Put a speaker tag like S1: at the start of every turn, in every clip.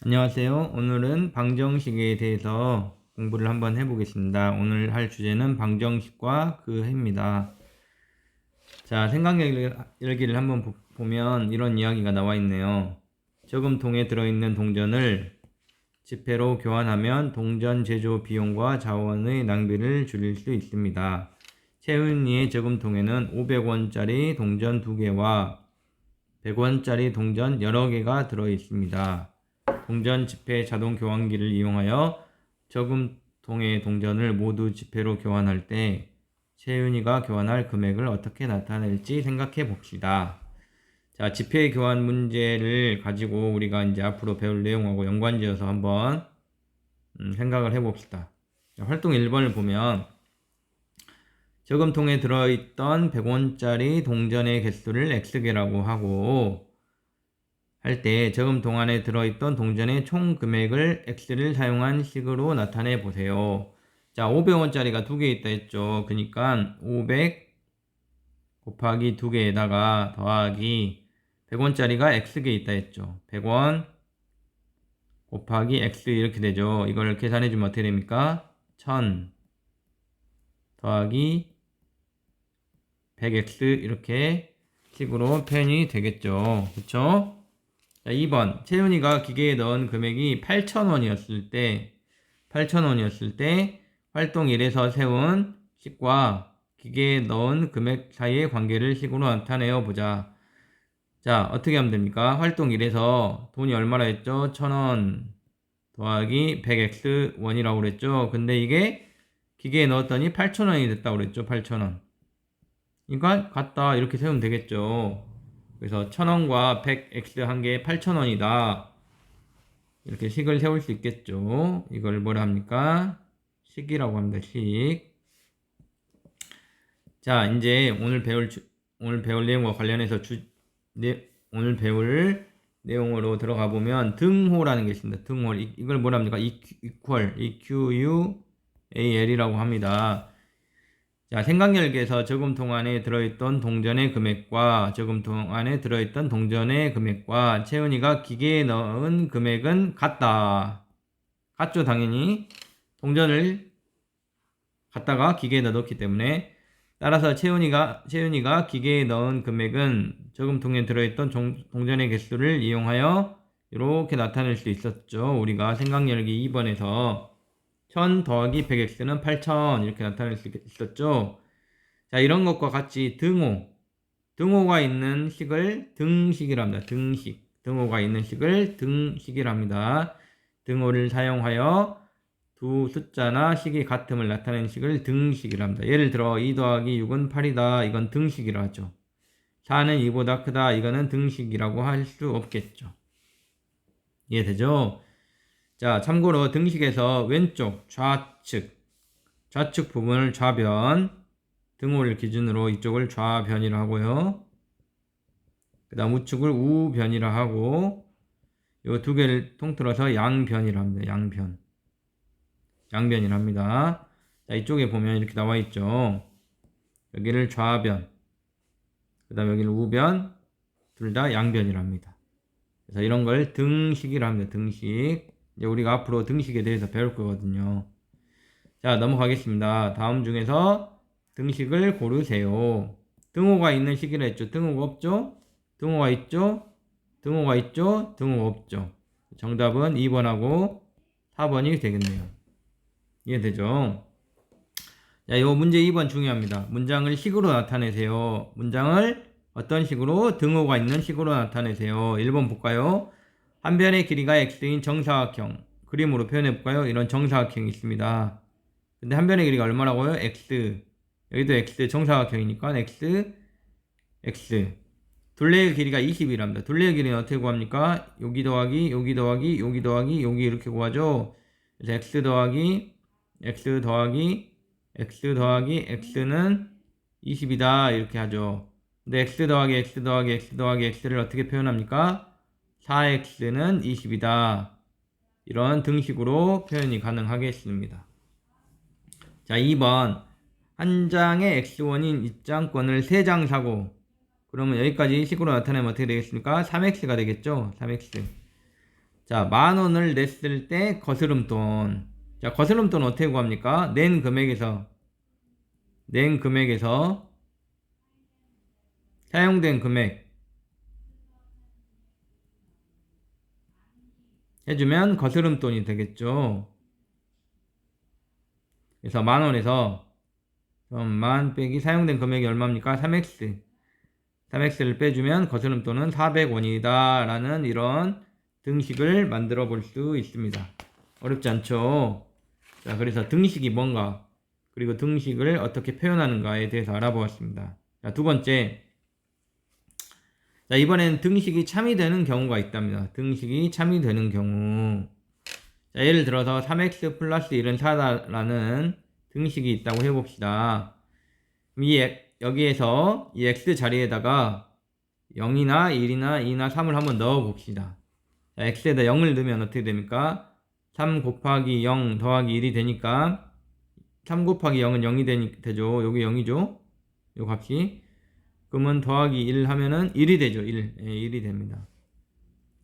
S1: 안녕하세요. 오늘은 방정식에 대해서 공부를 한번 해보겠습니다. 오늘 할 주제는 방정식과 그 해입니다. 자, 생각열기를 한번 보면 이런 이야기가 나와 있네요. 저금통에 들어있는 동전을 지폐로 교환하면 동전 제조 비용과 자원의 낭비를 줄일 수 있습니다. 채은이의 저금통에는 500원짜리 동전 2개와 100원짜리 동전 여러 개가 들어 있습니다. 동전 지폐 자동 교환기를 이용하여 저금통의 동전을 모두 지폐로 교환할 때 채윤이가 교환할 금액을 어떻게 나타낼지 생각해 봅시다. 자, 지폐 교환 문제를 가지고 우리가 이제 앞으로 배울 내용하고 연관지어서 한번 생각을 해 봅시다. 활동 1번을 보면 저금통에 들어있던 100원짜리 동전의 개수를 X개라고 하고 할 때 저금통 안에 들어있던 동전의 총 금액을 X를 사용한 식으로 나타내 보세요. 자, 500원짜리가 2개 있다 했죠. 그러니까 500 곱하기 2개에다가 더하기 100원짜리가 X개 있다 했죠. 100원 곱하기 X 이렇게 되죠. 이걸 계산해 주면 어떻게 됩니까? 1000 더하기 100X 이렇게 식으로 표현이 되겠죠. 그쵸? 자, 2번. 채윤이가 기계에 넣은 금액이 8,000원이었을 때 활동 1에서 세운 식과 기계에 넣은 금액 사이의 관계를 식으로 나타내어 보자. 자, 어떻게 하면 됩니까? 활동 1에서 돈이 얼마나 했죠? 1,000원 더하기 100x 원이라고 그랬죠. 근데 이게 기계에 넣었더니 8,000원이 됐다고 그랬죠. 8,000원. 그러니까 같다 이렇게 세우면 되겠죠. 그래서 1,000원과 100x 한 개에 8,000원이다. 이렇게 식을 세울 수 있겠죠. 이걸 뭐라 합니까? 식이라고 합니다. 식. 자, 이제 오늘 배울 내용과 관련해서 오늘 배울 내용으로 들어가 보면 등호라는 게 있습니다. 등호. 이걸 뭐라 합니까? EQUAL이라고 합니다. 자, 생각열기에서 저금통 안에 들어있던 동전의 금액과 저금통 안에 들어있던 동전의 금액과 채은이가 기계에 넣은 금액은 같다. 같죠, 당연히. 동전을 갖다가 기계에 넣었기 때문에. 따라서 채은이가 기계에 넣은 금액은 저금통에 들어있던 동전의 개수를 이용하여 이렇게 나타낼 수 있었죠. 우리가 생각열기 2번에서 1000 더하기 100x는 8000 이렇게 나타낼 수 있었죠. 자, 이런 것과 같이 등호가 있는 식을 등식이랍니다. 등호가 있는 식을 등식이랍니다. 등호를 사용하여 두 숫자나 식이 같음을 나타내는 식을 등식이랍니다. 예를 들어 2 더하기 6은 8이다. 이건 등식이라 하죠. 4는 2보다 크다. 이거는 등식이라고 할 수 없겠죠. 이해되죠? 자, 참고로 등식에서 왼쪽 좌측 부분을 좌변, 등호를 기준으로 이쪽을 좌변이라 하고요. 그 다음 우측을 우변이라 하고 이 두 개를 통틀어서 양변이라 합니다. 양변이라 합니다. 자, 이쪽에 보면 이렇게 나와 있죠. 여기를 좌변, 그 다음 여기를 우변, 둘 다 양변이라 합니다. 그래서 이런 걸 등식이라 합니다. 등식. 이제 우리가 앞으로 등식에 대해서 배울 거거든요. 자, 넘어가겠습니다. 다음 중에서 등식을 고르세요. 등호가 있는 식이라 했죠. 등호가 없죠? 등호가 있죠? 등호가 있죠? 등호가 없죠? 정답은 2번하고 4번이 되겠네요. 이해되죠? 자, 이 문제 2번 중요합니다. 문장을 식으로 나타내세요. 문장을 어떤 식으로? 등호가 있는 식으로 나타내세요. 1번 볼까요? 한 변의 길이가 x인 정사각형. 그림으로 표현해볼까요? 이런 정사각형이 있습니다. 근데 한 변의 길이가 얼마라고요? x. 여기도 x 정사각형이니까 x. 둘레의 길이가 20이랍니다. 둘레의 길이는 어떻게 구합니까? 여기 더하기 여기 이렇게 구하죠. 그래서 x 더하기 x는 20이다 이렇게 하죠. 근데 x 더하기 x를 어떻게 표현합니까? 4x는 20이다. 이런 등식으로 표현이 가능하겠습니다. 자, 2번. 한 장의 x1인 입장권을 3장 사고 그러면 여기까지 식으로 나타내면 어떻게 되겠습니까? 3x가 되겠죠? 3x. 자, 10,000원을 냈을 때 거스름돈. 자, 거스름돈 어떻게 구합니까? 낸 금액에서 사용된 금액 해주면 거스름돈이 되겠죠. 그래서 10,000원에서 10,000 빼기 사용된 금액이 얼마입니까? 3x. 3x를 빼주면 거스름돈은 400원이다 라는 이런 등식을 만들어 볼 수 있습니다. 어렵지 않죠? 자, 그래서 등식이 뭔가, 그리고 등식을 어떻게 표현하는가에 대해서 알아보았습니다. 자, 두 번째. 자, 이번엔 등식이 참이되는 경우가 있답니다. 등식이 참이되는 경우. 자, 예를 들어서 3x 플러스 1은 4다라는 등식이 있다고 해봅시다. 여기에서 이 x 자리에다가 0이나 1이나 2나 3을 한번 넣어 봅시다. 자, x에다 0을 넣으면 어떻게 됩니까? 3 곱하기 0 더하기 1이 되니까 3 곱하기 0은 0이 되죠. 여기 0이죠. 요 값이. 그러면 더하기 1 하면은 1이 되죠. 1. 예, 1이 됩니다.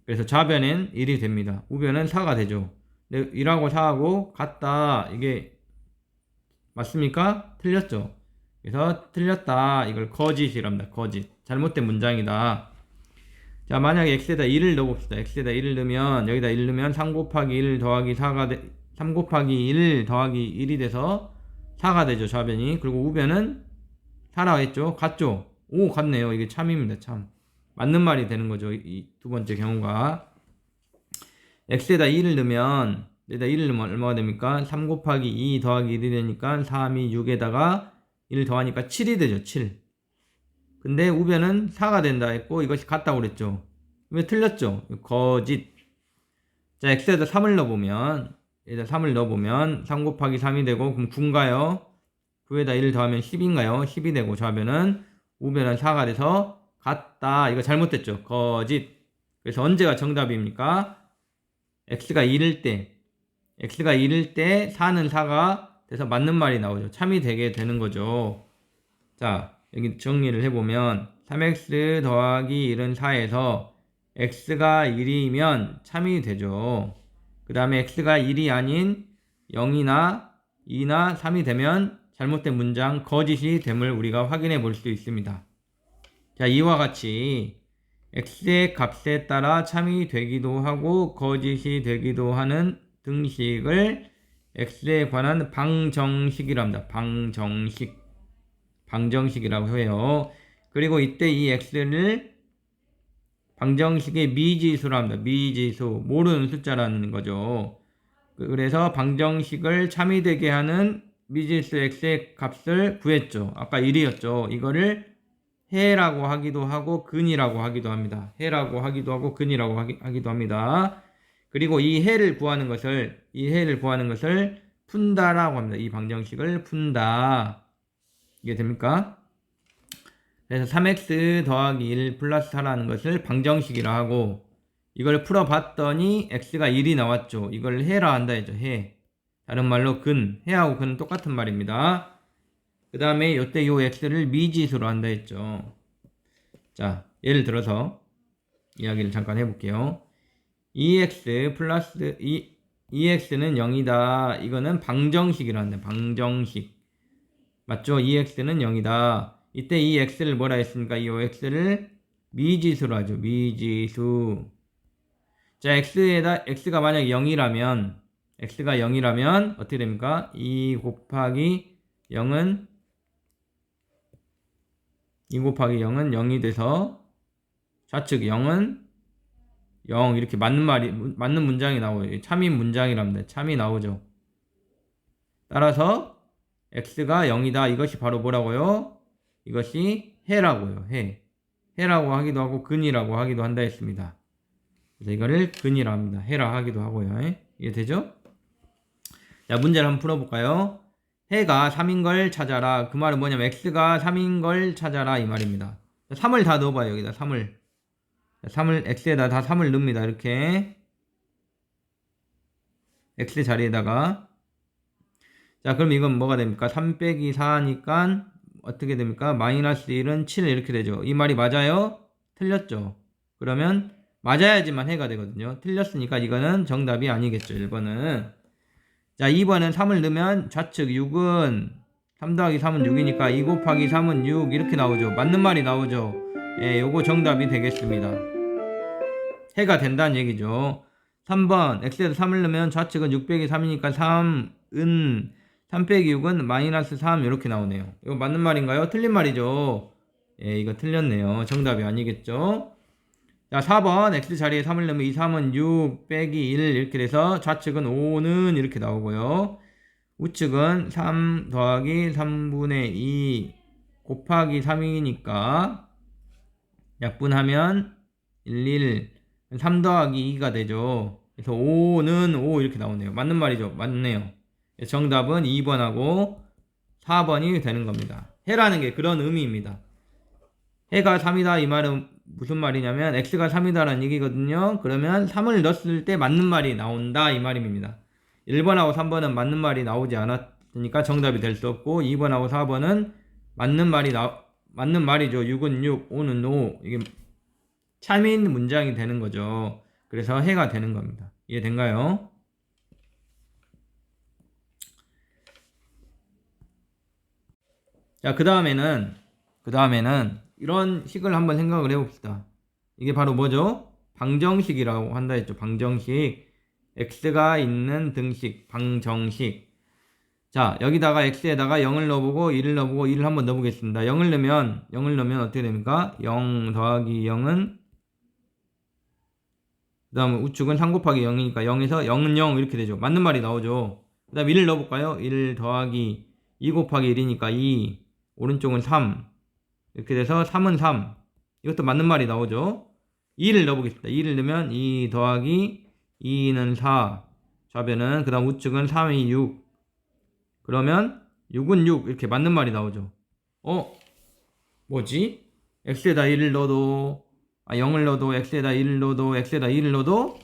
S1: 그래서 좌변엔 1이 됩니다. 우변은 4가 되죠. 근데 1하고 4하고 같다. 이게 맞습니까? 틀렸죠. 그래서 틀렸다. 이걸 거짓이랍니다. 거짓. 잘못된 문장이다. 자, 만약에 x에다 1을 넣어봅시다. x에다 1을 넣으면, 여기다 1 넣으면 3 곱하기 1 더하기 3 곱하기 1 더하기 1이 돼서 4가 되죠. 좌변이. 그리고 우변은 4라고 했죠. 같죠? 오, 같네요. 이게 참입니다. 참. 맞는 말이 되는 거죠. 이 두 번째 경우가. x에다 2를 넣으면, 여기다 1을 넣으면 얼마가 됩니까? 3 곱하기 2 더하기 1이 되니까 3이 6에다가 1 더하니까 7이 되죠. 7. 근데 우변은 4가 된다 했고 이것이 같다고 그랬죠. 왜 틀렸죠? 거짓. 자, x에다 3을 넣어보면, 여기다 3을 넣어보면 3 곱하기 3이 되고, 그럼 9인가요? 9에다 1을 더하면 10인가요? 10이 되고, 좌변은 우변은 4가 돼서 같다. 이거 잘못됐죠. 거짓. 그래서 언제가 정답입니까? x가 1일 때 4는 4가 돼서 맞는 말이 나오죠. 참이 되게 되는 거죠. 자, 여기 정리를 해보면 3x 더하기 1은 4에서 x가 1이면 참이 되죠. 그 다음에 x가 1이 아닌 0이나 2나 3이 되면 잘못된 문장 거짓이 됨을 우리가 확인해 볼 수 있습니다. 자, 이와 같이 x의 값에 따라 참이 되기도 하고 거짓이 되기도 하는 등식을 x에 관한 방정식이랍니다. 방정식이라고 해요. 그리고 이때 이 x를 방정식의 미지수라 합니다. 미지수, 모르는 숫자라는 거죠. 그래서 방정식을 참이되게 하는 미지수 x의 값을 구했죠. 아까 1이었죠. 이거를 해라고 하기도 하고 근이라고 하기도 합니다. 해라고 하기도 하고 근이라고 하기도 합니다. 그리고 이 해를 구하는 것을 푼다라고 합니다. 이 방정식을 푼다. 이게 됩니까? 그래서 3x 더하기 1 플러스 4라는 것을 방정식이라 하고, 이걸 풀어봤더니 x가 1이 나왔죠. 이걸 해라 한다 했죠. 해. 다른 말로 근. 해하고 근은 똑같은 말입니다. 그 다음에 요때 요 x를 미지수로 한다 했죠. 자, 예를 들어서 이야기를 잠깐 해볼게요. 2x 플러스 2x는 0이다. 이거는 방정식이라는데, 방정식. 맞죠? 2x는 0이다. 이때 이 x를 뭐라 했습니까? 이 x를 미지수로 하죠. 미지수. 자, x가 만약 0이라면 어떻게 됩니까? 2 곱하기 0은 0이 돼서 좌측 0은 0 이렇게 맞는 문장이 나오죠. 참인 문장이랍니다. 참이 나오죠. 따라서 x가 0이다. 이것이 바로 뭐라고요? 이것이 해라고요. 해라고 하기도 하고 근이라고 하기도 한다 했습니다. 그래서 이거를 근이라 합니다. 해라 하기도 하고요. 이해되죠? 자, 문제를 한번 풀어볼까요? 해가 3인 걸 찾아라. 그 말은 뭐냐면 x가 3인 걸 찾아라 이 말입니다. 3을 다 넣어봐요. 여기다 3을 x에다 다 3을 넣습니다. 이렇게 x 자리에다가. 자, 그럼 이건 뭐가 됩니까? 3 빼기 4니까 어떻게 됩니까? 마이너스 1은 7 이렇게 되죠. 이 말이 맞아요? 틀렸죠? 그러면 맞아야지만 해가 되거든요. 틀렸으니까 이거는 정답이 아니겠죠. 1번은. 자, 2번은 3을 넣으면 좌측 6은 3 더하기 3은 6이니까 2 곱하기 3은 6 이렇게 나오죠. 맞는 말이 나오죠. 예, 요거 정답이 되겠습니다. 해가 된다는 얘기죠. 3번 x에서 3을 넣으면 좌측은 6 빼기 3이니까 3은 3 빼기 6은 마이너스 3 이렇게 나오네요. 이거 맞는 말인가요? 틀린 말이죠. 예, 이거 틀렸네요. 정답이 아니겠죠. 자, 4번 x 자리에 3을 넣으면 이 3은 6 빼기 1 이렇게 돼서 좌측은 5는 이렇게 나오고요. 우측은 3 더하기 3분의 2 곱하기 3이니까 약분하면 1 3 더하기 2가 되죠. 그래서 5는 5 이렇게 나오네요. 맞는 말이죠. 맞네요. 정답은 2번하고 4번이 되는 겁니다. 해라는 게 그런 의미입니다. 해가 3이다 이 말은 무슨 말이냐면 x가 3이다라는 얘기거든요. 그러면 3을 넣었을 때 맞는 말이 나온다 이 말입니다. 1번하고 3번은 맞는 말이 나오지 않았으니까 정답이 될 수 없고 2번하고 4번은 맞는 말이죠. 6은 6, 5는 5. 이게 참인 문장이 되는 거죠. 그래서 해가 되는 겁니다. 이해된가요? 자, 그 다음에는 이런 식을 한번 생각을 해봅시다. 이게 바로 뭐죠? 방정식이라고 한다 했죠. 방정식. x가 있는 등식, 방정식. 자, 여기다가 x에다가 0을 넣어보고 1을 넣어보고 2를 한번 넣어보겠습니다. 0을 넣으면 어떻게 됩니까? 0 더하기 0은 그 다음에 우측은 3 곱하기 0이니까 0에서 0은 0 이렇게 되죠. 맞는 말이 나오죠. 그 다음 1을 넣어볼까요? 1 더하기 2 곱하기 1이니까 2, 오른쪽은 3 이렇게 돼서 3은 3 이것도 맞는 말이 나오죠. 2를 넣어보겠습니다. 2를 넣으면 2 더하기 2는 4 좌변은 그 다음 우측은 3이 6 그러면 6은 6 이렇게 맞는 말이 나오죠. 뭐지? x에다 1을 넣어도 0을 넣어도 x에다 1을 넣어도 x에다 2를 넣어도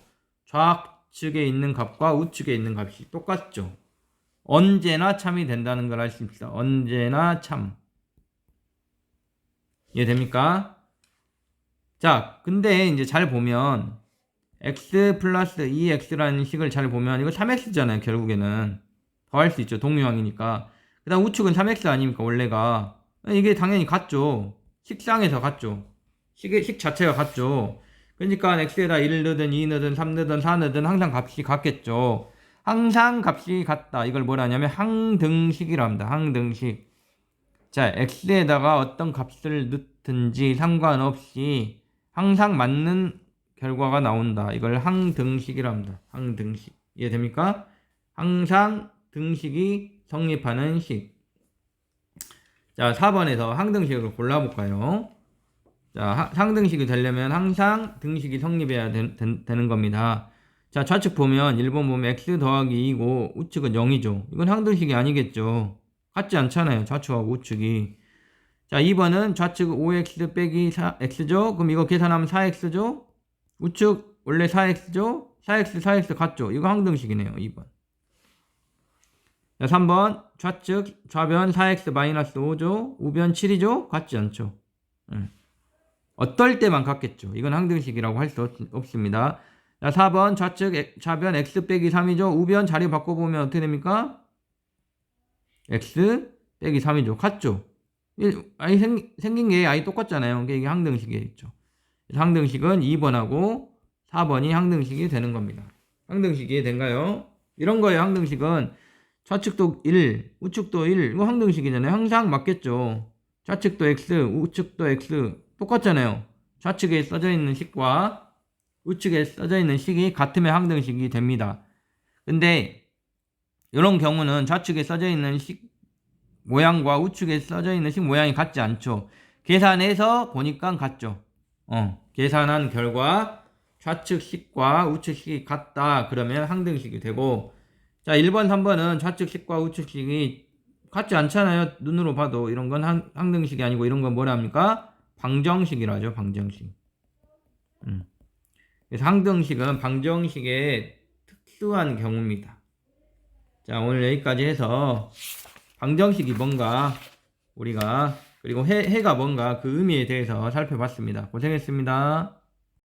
S1: 좌측에 있는 값과 우측에 있는 값이 똑같죠. 언제나 참이 된다는 걸 알 수 있습니다. 언제나 참. 이해됩니까? 자, 근데 이제 잘 보면 x 플러스 2x라는 식을 잘 보면 이거 3x잖아요. 결국에는 더할 수 있죠. 동류항이니까. 그 다음 우측은 3x 아닙니까? 원래가. 이게 당연히 같죠. 식상에서 같죠. 식 자체가 같죠. 그러니까 x에다 1을 넣든 2 넣든 3 넣든 4 넣든 항상 값이 같겠죠. 항상 값이 같다. 이걸 뭐라 하냐면 항등식이라 합니다. 항등식. 자, x에다가 어떤 값을 넣든지 상관없이 항상 맞는 결과가 나온다. 이걸 항등식이라 합니다. 항등식. 이해됩니까? 항상 등식이 성립하는 식. 자, 4번에서 항등식을 골라볼까요? 자, 상등식이 되려면 항상 등식이 성립해야 되는 겁니다. 자, 좌측 보면 1번 보면 x 더하기 2고 우측은 0이죠. 이건 항등식이 아니겠죠. 같지 않잖아요. 좌측하고 우측이. 자, 2번은 좌측 5x 빼기 4x죠. 그럼 이거 계산하면 4x죠. 우측 원래 4x죠. 4x 같죠. 이거 항등식이네요. 2번. 자, 3번 좌측 좌변 4x 마이너스 5죠. 우변 7이죠. 같지 않죠. 어떨 때만 같겠죠. 이건 항등식이라고 할 수 없습니다. 자, 4번 좌측 좌변 x 빼기 3이죠. 우변 자리 바꿔보면 어떻게 됩니까? x 빼기 3이죠. 같죠. 아니 생긴 게 아예 똑같잖아요. 이게 항등식이겠죠. 항등식은 2번하고 4번이 항등식이 되는 겁니다. 항등식이 된가요? 이런 거예요. 항등식은 좌측도 1, 우측도 1. 이거 항등식이잖아요. 항상 맞겠죠. 좌측도 x, 우측도 x 똑같잖아요. 좌측에 써져 있는 식과 우측에 써져 있는 식이 같으면 항등식이 됩니다. 근데 이런 경우는 좌측에 써져 있는 식 모양과 우측에 써져 있는 식 모양이 같지 않죠. 계산해서 보니까 같죠. 계산한 결과 좌측 식과 우측 식이 같다. 그러면 항등식이 되고, 자, 1번, 3번은 좌측 식과 우측 식이 같지 않잖아요. 눈으로 봐도. 이런 건 항등식이 아니고 이런 건 뭐라 합니까? 방정식이라 하죠. 방정식. 그래서 항등식은 방정식의 특수한 경우입니다. 자, 오늘 여기까지 해서 방정식이 뭔가 우리가 그리고 해가 뭔가 그 의미에 대해서 살펴봤습니다. 고생했습니다.